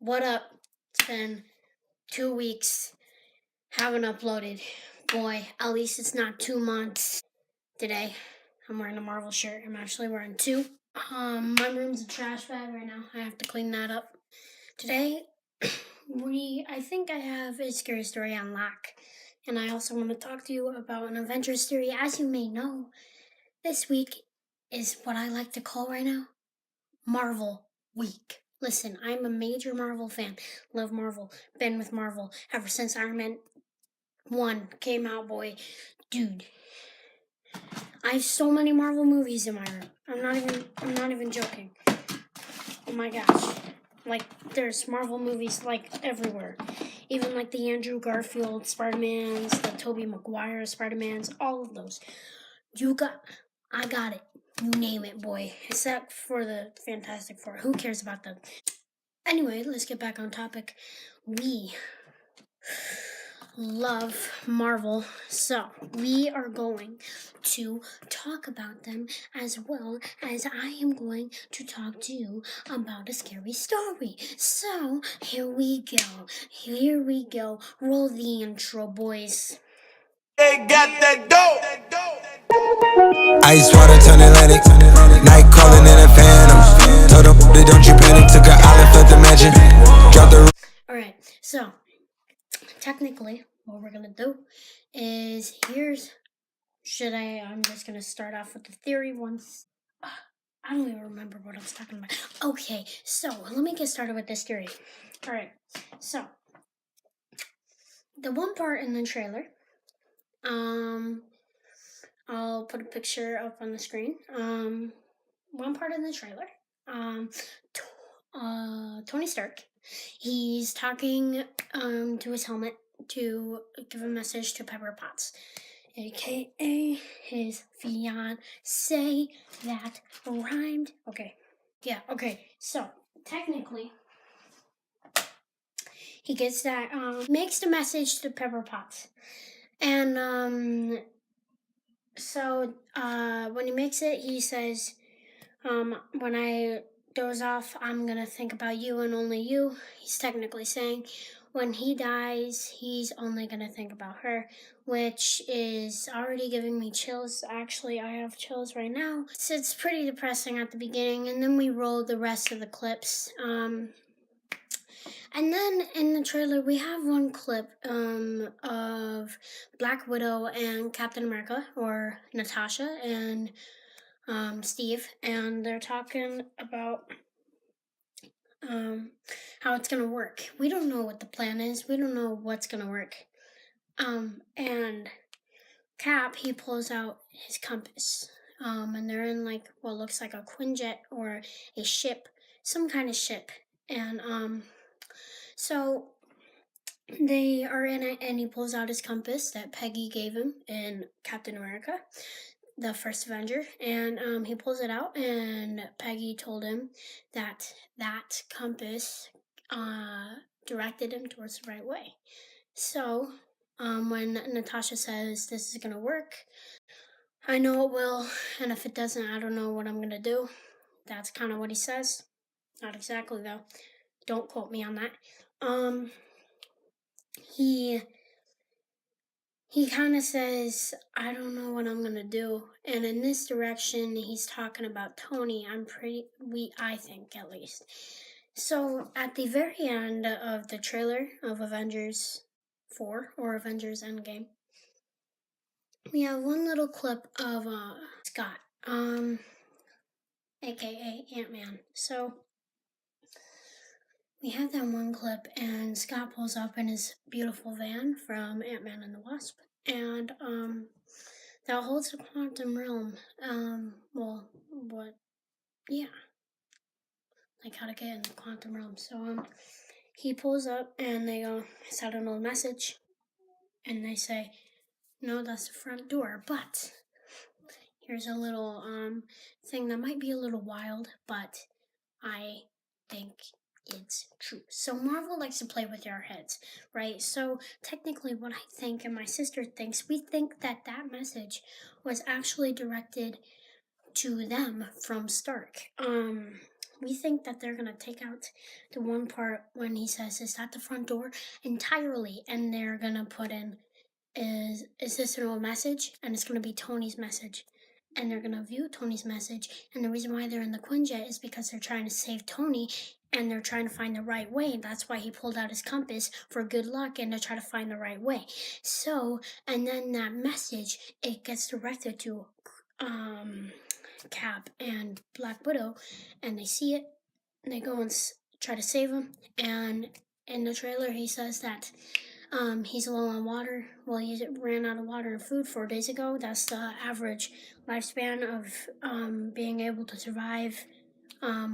What up? It's been 2 weeks. Haven't uploaded. Boy, at least it's not 2 months. Today, I'm wearing a Marvel shirt. I'm actually wearing two. My room's a trash bag right now. I have to clean that up. Today, I think I have a scary story on lock. And I also want to talk to you about an Avengers theory. As you may know, this week is what I like to call right now Marvel Week. Listen, I'm a major Marvel fan. Love Marvel. Been with Marvel ever since Iron Man 1 came out, boy. Dude, I have so many Marvel movies in my room. I'm not even joking. Oh my gosh. Like, there's Marvel movies, like, everywhere. Even, like, the Andrew Garfield Spider-Mans, the Tobey Maguire Spider-Mans, all of those. I got it. You name it, boy. Except for the Fantastic Four. Who cares about them? Anyway, let's get back on topic. We love Marvel, so we are going to talk about them as well as I am going to talk to you about a scary story. So, here we go. Roll the intro, boys. They got that dope. Ice water turn Atlantic. Night calling in a phantom. Told them that don't you panic. Took an island, fled the mansion. Dropped the. Alright, so technically, what we're gonna do is I'm just gonna start off with the theory once. I don't even remember what I was talking about. Okay, so let me get started with this theory. Alright, so the one part in the trailer, I'll put a picture up on the screen. One part in the trailer, Tony Stark, he's talking to his helmet to give a message to Pepper Potts, aka his fiancée. That rhymed. Okay. Yeah, okay. So, technically, he gets that, makes the message to Pepper Potts. And, so, when he makes it, he says, when I doze off, I'm gonna think about you and only you. He's technically saying when he dies, he's only gonna think about her, which is already giving me chills. Actually, I have chills right now. So it's pretty depressing at the beginning, and then we roll the rest of the clips. And then in the trailer, we have one clip of Black Widow and Captain America, or Natasha and Steve, and they're talking about how it's gonna work. We don't know what the plan is. We don't know what's gonna work. And Cap, he pulls out his compass. And they're in like what looks like a Quinjet or a ship, some kind of ship. And so they are in it, and he pulls out his compass that Peggy gave him in Captain America, the first Avenger, and he pulls it out, and Peggy told him that compass directed him towards the right way. So, when Natasha says this is gonna work, I know it will, and if it doesn't, I don't know what I'm gonna do. That's kind of what he says. Not exactly, though. Don't quote me on that. He kind of says, I don't know what I'm gonna do. And in this direction, he's talking about Tony. I think at least. So at the very end of the trailer of Avengers 4 or Avengers End Game, we have one little clip of Scott, aka Ant-Man. So we have that one clip, and Scott pulls up in his beautiful van from Ant-Man and the Wasp, and that holds the quantum realm. Like how to get in the quantum realm. So he pulls up, and they go, "Is that an old message?" And they say, "No, that's the front door." But here's a little thing that might be a little wild, but I think it's true. So Marvel likes to play with our heads, right? So technically what I think and my sister thinks, we think that message was actually directed to them from Stark. we think that they're gonna take out the one part when he says, "Is that the front door?" entirely, and they're gonna put in, "Is this an old message?" And it's gonna be Tony's message. And they're gonna view Tony's message. And the reason why they're in the Quinjet is because they're trying to save Tony, and they're trying to find the right way. And that's why he pulled out his compass for good luck and to try to find the right way. So, and then that message, it gets directed to Cap and Black Widow, and they see it, and they go and try to save him. And in the trailer, he says that he's low on water. Well, he ran out of water and food 4 days ago. That's the average lifespan of being able to survive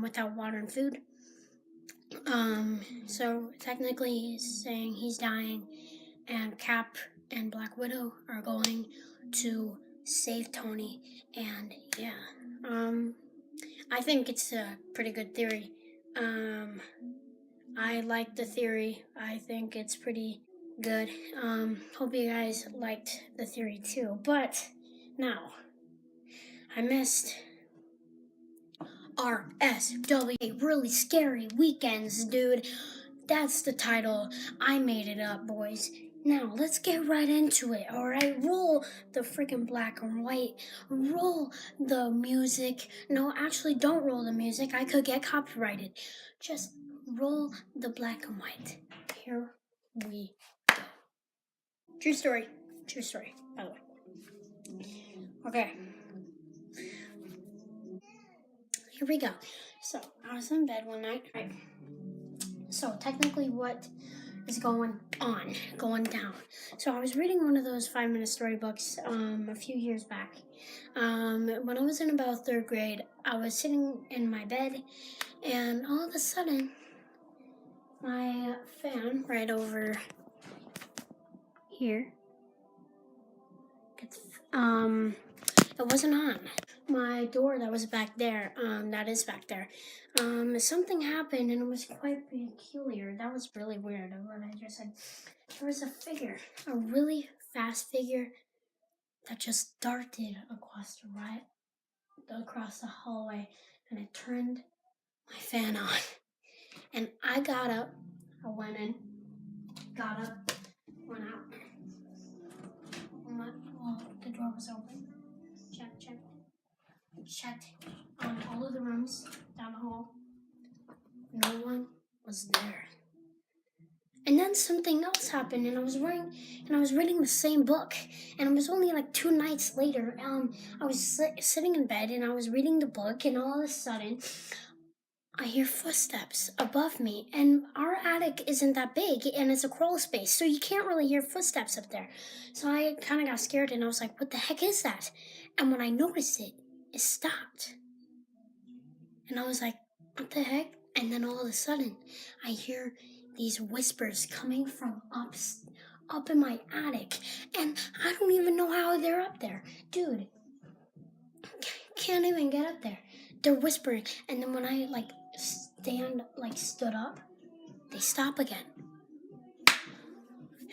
without water and food. So technically, he's saying he's dying, and Cap and Black Widow are going to save Tony. And yeah, I think it's a pretty good theory. I like the theory. I think it's pretty good. Hope you guys liked the theory too. But now, I missed RSW, really scary weekends, dude. That's the title. I made it up, boys. Now, let's get right into it, alright? Roll the freaking black and white. Roll the music. No, actually, don't roll the music. I could get copyrighted. Just roll the black and white. Here we go. True story. True story, by the way. Okay. Here we go. So, I was in bed one night, right? So, technically, what is going down? So, I was reading one of those 5-minute storybooks a few years back. When I was in about 3rd grade, I was sitting in my bed, and all of a sudden, my fan right over here gets, it wasn't on. My door that was back there, that is back there, something happened, and it was quite peculiar. That was really weird. What I just said, there was a figure, a really fast figure, that just darted across the hallway, and it turned my fan on. And I got up, I went in, got up, went out. Well, the door was open. Checked all of the rooms down the hall. No one was there. And then something else happened, and I was reading the same book, and it was only like 2 nights later. I was sitting in bed, and I was reading the book, and all of a sudden, I hear footsteps above me, and our attic isn't that big, and it's a crawl space, so you can't really hear footsteps up there. So I kind of got scared, and I was like, what the heck is that? And when I noticed it, it stopped. And I was like, what the heck? And then all of a sudden, I hear these whispers coming from up in my attic, and I don't even know how they're up there. Dude, can't even get up there. They're whispering, and then when I stood up, they stop again.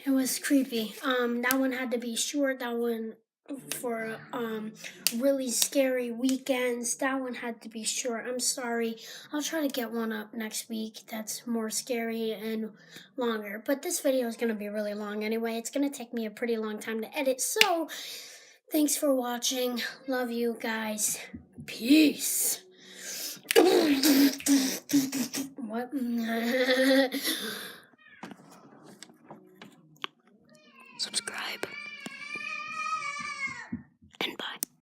It was creepy. That one had to be short. That one for really scary weekends. That one had to be short. I'm sorry. I'll try to get one up next week that's more scary and longer. But this video is going to be really long anyway. It's going to take me a pretty long time to edit. So, thanks for watching. Love you guys. Peace. What? Subscribe.